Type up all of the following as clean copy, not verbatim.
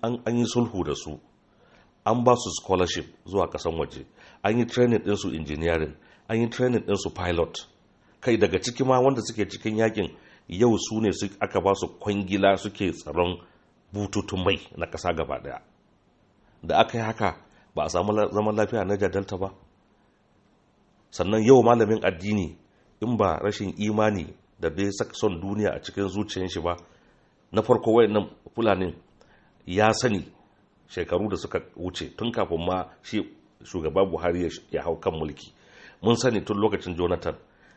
an yi sulhu da su, an ba su scholarship zuwa kasan waje, an yi training ɗinsu engineering, an yi training ɗinsu pilot, kai daga ciki ma wanda suke cikin yakin yau su ne aka ba su kwangila suke tsaron bututun mai na ƙasa gaba ɗaya. Da aka yi haka ba a samu zaman lafiya na Delta ba. Sannan yau malamin addini in ba rashin imani da bai saka son duniya a cikin zuciyar shi ba, na farko wayannan Fulanin ya sani shekaru da suka wuce tun kafin ma shi shugaba Buhari ya hau kan mulki, mun sani tun lokacin Jonathan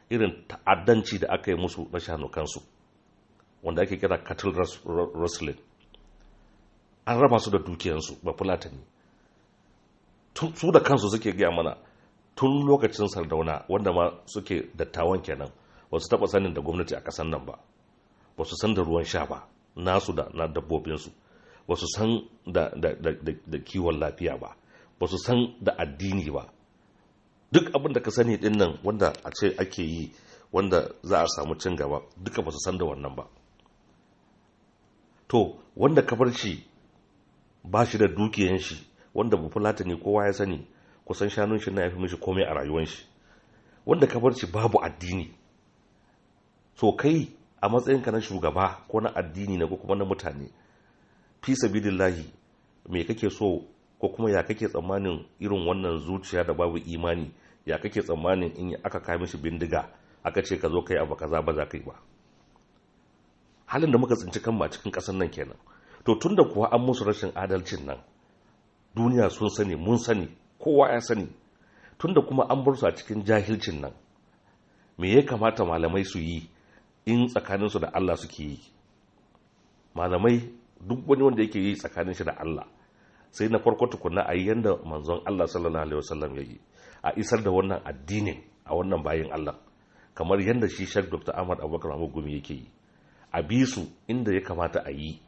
irin ta'addanci da aka yi musu na shanukansu wanda ake kira cattle rustling, an raba su da dukiyansu ba Fulatani. Su da kansu suke gaya mana tun lokacin Sardauna wanda ma suke dattawan kenan ba su taɓa sanin da gwamnati a ƙasar nan ba, ba su san da ruwan sha ba nasu da na dabbobinsu, ba su san da kiwon lafiya ba, ba su san da addini ba. Duk abin da ka sani din nan wanda a ce ake yi wanda za a samu cin gaba duka ba su san da wannan ba. To wanda ka bar shi ba shi da dukiyan shi, wanda ba Fulatani kowa ya sani kusan shanun shi na ya fi mishi komai a rayuwan shi, wanda ka bar shi babu addini. So kai a matsayinka na shugaba ko na addini ne ko kuma na mutane, fi sabilillahi me kake so ko kuma ya kake tsammanin irin wannan zuciya da babu imani, ya kake tsammanin in aka kai mishi bindiga aka ce ka zo kai abu kaza ba za ka yi ba? Halin da muka tsinci kanmu a cikin ƙasar nan kenan. To tunda kuwa an musu rashin adalcin nan, duniya sun sani, mun sani, kowa ya sani, tunda kuma an bar su a cikin jahilcin nan, me ya kamata malamai su yi in tsakaninsu da Allah suke yi? Malamai duk wani wanda yake yi tsakanin shi da Allah, sai na farko tukuna a yi yadda manzon Allah sallallahu alaihi wasallam ya yi, a isar da wannan addinin a wannan bayin Allah, kamar yadda shi Sheikh Dr. Ahmad Abubakar Mamu Gumi yake yi, a bi su inda ya kamata a yi,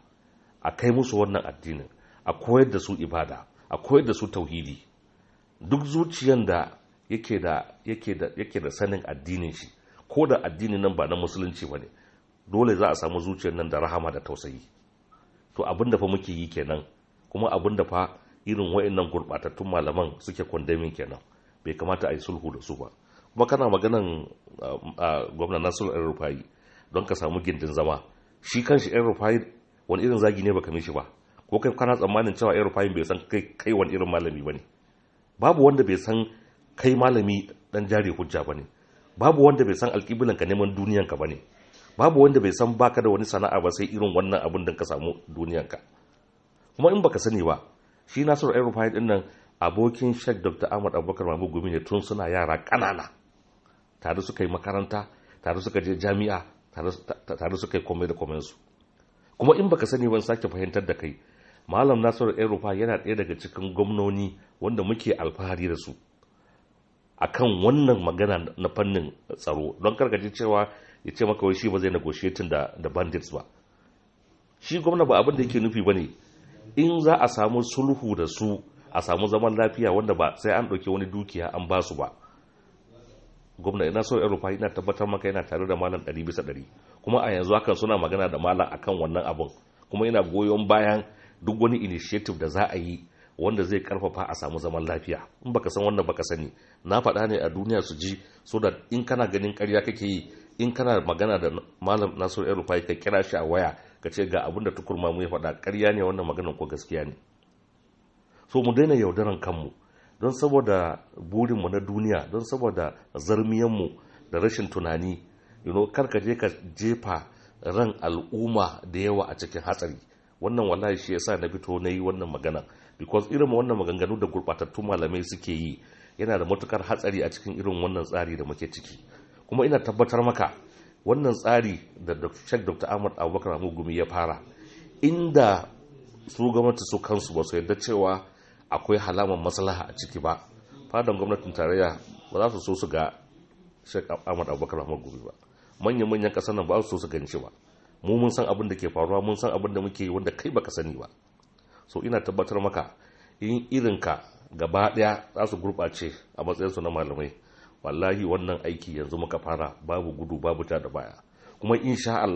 a kai musu wannan addinin, a koyar da su ibada, a koyar da su tauhidi. Duk zuciyan da yake da sanin addinin shi, ko da addinin nan ba na musulunci ba ne, dole za a samu zuciyar nan da rahama da tausayi. To abinda fa muke yi kenan, kuma abinda fa irin wa'annan gurbatattun malaman suke kondamin kenan, bai kamata a yi sulhu da su ba. Kuma kana maganan gwamnan Nasiru El-Rufai don ka samu gindin zama, shi kanshi El-Rufai wani irin zagi ne baka mishi ba? Ko kai kana tsammanin cewa El-Rufai bai san kai wani irin malami bane? Babu wanda bai san kai malami dan jari hujja bane, babu wanda bai san alƙiblan ka neman duniyan ka bane, babu wanda bai san baka da wani sana'a ba sai irin wannan abin da ka samu duniyan ka. Kuma in baka sani ba, shi Nasiru El-Rufai din nan abokin Sheikh Dr. Ahmad Abubakar Mamu Gumi ne tun suna yara ƙanana, tare suka yi makaranta, tare suka je jami'a, tare suka yi komai da komai su. Kuma in baka sani ban sake fahimtar da kai, Malam Nasiru El-Rufai yana ɗaya daga cikin gwamnoni wanda muke alfahari da su akan wannan magana na fannin tsaro. Don karkace cewa ya ce maka wai shi ba zai negotiating da bandits ba. Shi gwamna ba abin da yake nufi bane, in za a samu sulhu da su, a samu zaman lafiya wanda ba sai an ɗauki wani dukiya an ba su ba. Gwamna Nasiru El-Rufai ina tabbatar maka yana tare da malam 100%, kuma a yanzu hakan suna magana da malam akan wannan abun, kuma yana goyon bayan duk wani initiative da za a yi wanda zai karfafa a samu zaman lafiya. In baka san wannan baka sani, na faɗa ne a duniya su ji, so da in kana ganin ƙarya kake yi, in kana magana da malam Nasiru El-Rufai ka kira shi a waya ka ce ga abin da Tukur Mamu ya faɗa ƙarya ne wannan maganar ko gaskiya ne. So mu daina yaudaran kanmu don saboda burinmu na duniya, don saboda zarmiyanmu da rashin tunani, kar ka je ka jefa ran al'umma da yawa a cikin hatsari. Wannan wallahi shi yasa na fito na yi wannan magana, because irin wannan maganganu da gurbatattun malamai suke yi yana da matukar hatsari a cikin irin wannan tsari da muke ciki. Kuma ina tabbatar maka wannan tsari da Sheikh Dr. Ahmad Abubakar Mamu Gumi ya fara, inda su gwamnati su kansu ba su yarda cewa akwai halaman maslaha a ciki ba, fadan gwamnatin tarayya ba za su so su ga Sheikh Ahmad Abubakar Mamu Gumi ba, manyan kasar nan ba su so su ganci ba. Mu mun san abin da ke faruwa, mun san abin da muke yi wanda kai baka sani ba. So ina tabbatar maka in irinka gaba daya za su gurɓace a matsayinsu na malamai, wallahi wannan aiki yanzu muka fara, babu gudu babu ta da baya. Kuma insha Allah